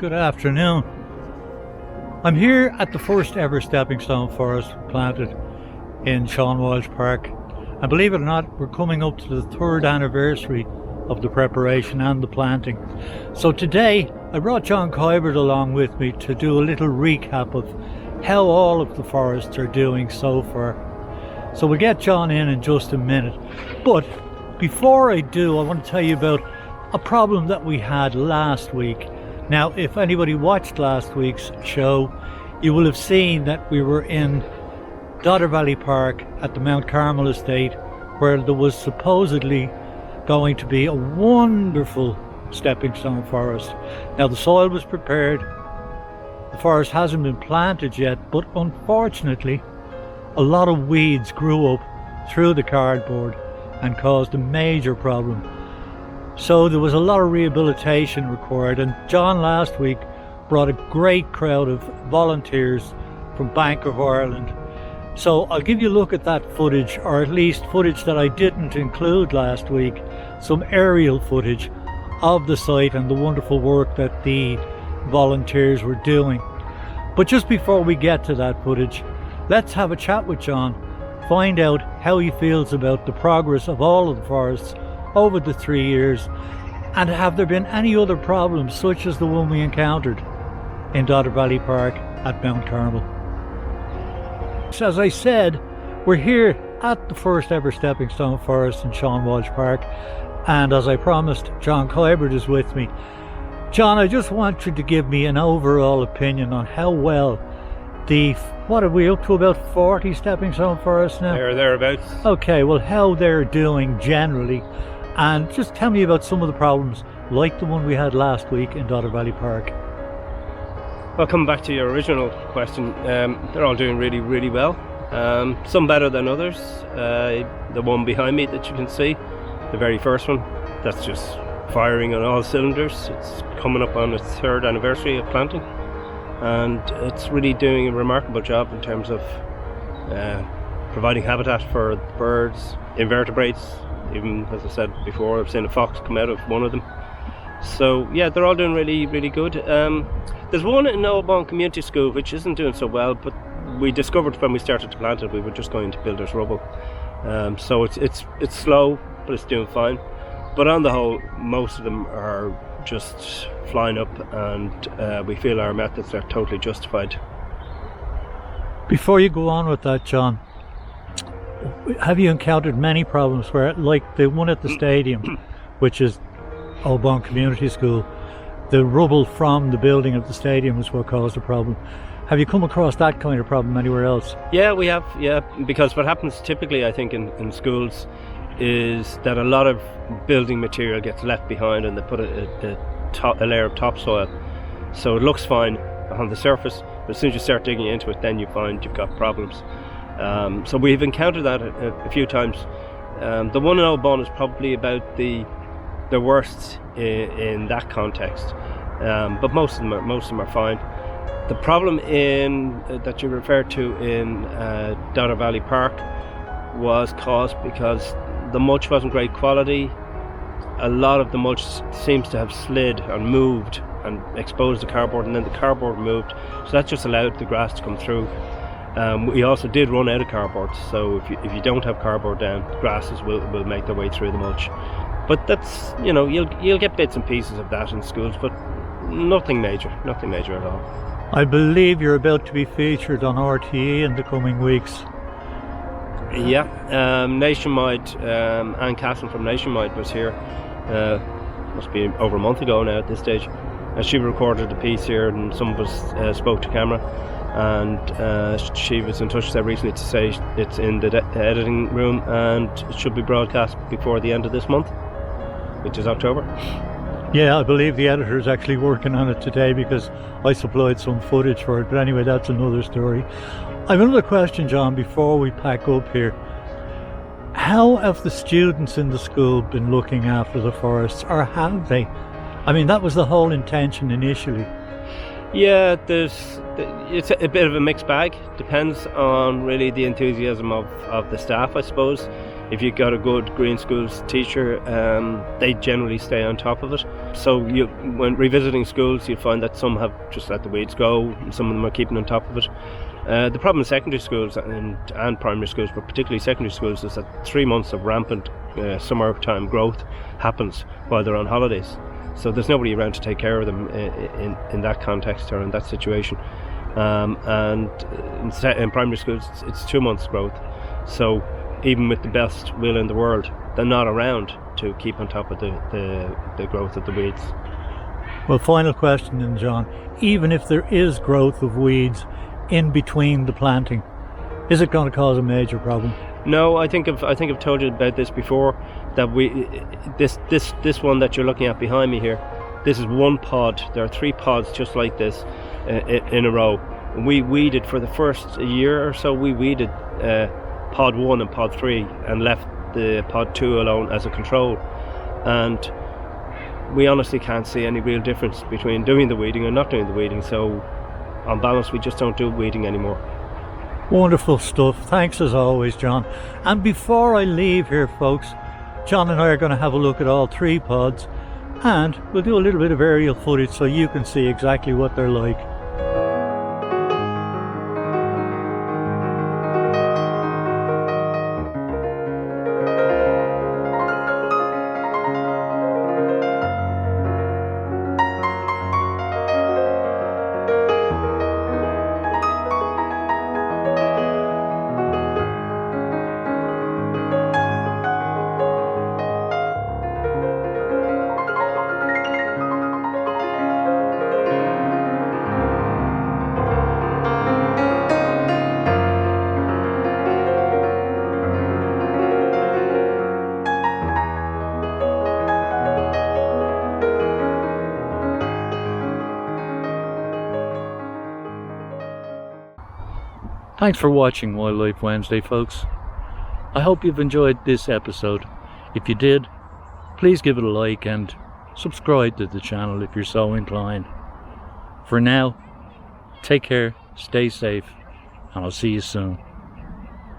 Good afternoon. I'm here at the first ever stepping stone forest planted in Sean Walsh Park. And believe it or not, we're coming up to the 3rd anniversary of the preparation and the planting. So today I brought John Kybert along with me to do a little recap of how all of the forests are doing so far. So we'll get John in just a minute. But before I do, I want to tell you about a problem that we had last week. Now, if anybody watched last week's show, you will have seen that we were in Dodder Valley Park at the Mount Carmel estate, where there was supposedly going to be a wonderful stepping stone forest. Now, the soil was prepared, the forest hasn't been planted yet, but unfortunately a lot of weeds grew up through the cardboard and caused a major problem. So there was a lot of rehabilitation required, and John last week brought a great crowd of volunteers from Bank of Ireland. So I'll give you a look at that footage, or at least footage that I didn't include last week, some aerial footage of the site and the wonderful work that the volunteers were doing. But just before we get to that footage, let's have a chat with John, find out how he feels about the progress of all of the forests over the 3 years, and have there been any other problems such as the one we encountered in Dodder Valley Park at Mount Carmel. So as I said, we're here at the first ever stepping stone forest in Sean Walsh Park, and as I promised, John Kybert is with me. John, I just want you to give me an overall opinion on how well what are we up to, about 40 stepping stone forests now? Thereabouts. Okay, well, how they're doing generally, and just tell me about some of the problems like the one we had last week in Dodder Valley Park. Well, coming back to your original question, they're all doing really, really well. Some better than others. The one behind me that you can see, the very first one, that's just firing on all cylinders. It's coming up on its 3rd anniversary of planting, and it's really doing a remarkable job in terms of providing habitat for birds, invertebrates. Even, as I said before, I've seen a fox come out of one of them. So yeah, they're all doing really, really good. There's one in Oldbourne Community School which isn't doing so well, but we discovered when we started to plant it we were just going to Builder's Rubble. So it's slow, but it's doing fine. But on the whole, most of them are just flying up, and we feel our methods are totally justified. Before you go on with that, John, have you encountered many problems where, like the one at the stadium, which is Oldbourne Community School, the rubble from the building of the stadium is what caused the problem? Have you come across that kind of problem anywhere else? Yeah, we have, because what happens typically, I think, in schools is that a lot of building material gets left behind, and they put a layer of topsoil, so it looks fine on the surface, but as soon as you start digging into it, then you find you've got problems. So we've encountered that a few times. The one in Oldbourne is probably about the worst in that context, but most of them are fine. The problem that you referred to in Dodder Valley Park was caused because the mulch wasn't great quality. A lot of the mulch seems to have slid and moved and exposed the cardboard, and then the cardboard moved, so that just allowed the grass to come through. We also did run out of cardboard, so if you don't have cardboard down, grasses will make their way through the mulch. But that's, you'll get bits and pieces of that in schools, but nothing major at all. I believe you're about to be featured on RTE in the coming weeks. Yeah, Nationwide, Anne Castle from Nationwide was here, must be over a month ago now at this stage, and she recorded a piece here, and some of us spoke to camera, and she was in touch there recently to say it's in the editing room and it should be broadcast before the end of this month, which is October. Yeah, I believe the editor is actually working on it today because I supplied some footage for it, but anyway, that's another story. I have another question, John, before we pack up here. How have the students in the school been looking after the forests, or have they? I mean, that was the whole intention initially. Yeah, it's a bit of a mixed bag. Depends on really the enthusiasm of the staff, I suppose. if you've got a good green schools teacher, they generally stay on top of it. So when revisiting schools, you'll find that some have just let the weeds go, and some of them are keeping on top of it. The problem in secondary schools and primary schools, but particularly secondary schools, is that 3 months of rampant summertime growth happens while they're on holidays. So there's nobody around to take care of them in that context or in that situation. And in primary schools, it's 2 months growth. So even with the best will in the world, they're not around to keep on top of the growth of the weeds. Well, final question then, John. Even if there is growth of weeds in between the planting, is it going to cause a major problem? No, I think I've told you about this before. That this one that you're looking at behind me here, this is one pod. There are 3 pods just like this in a row. We weeded for the first year or so. We weeded pod 1 and pod 3 and left the pod 2 alone as a control. And we honestly can't see any real difference between doing the weeding and not doing the weeding. So on balance, we just don't do weeding anymore. Wonderful stuff. Thanks as always, John. And before I leave here, folks, John and I are going to have a look at all 3 pods, and we'll do a little bit of aerial footage so you can see exactly what they're like. Thanks for watching Wildlife Wednesday, folks. I hope you've enjoyed this episode. If you did, please give it a like and subscribe to the channel if you're so inclined. For now, take care, stay safe, and I'll see you soon.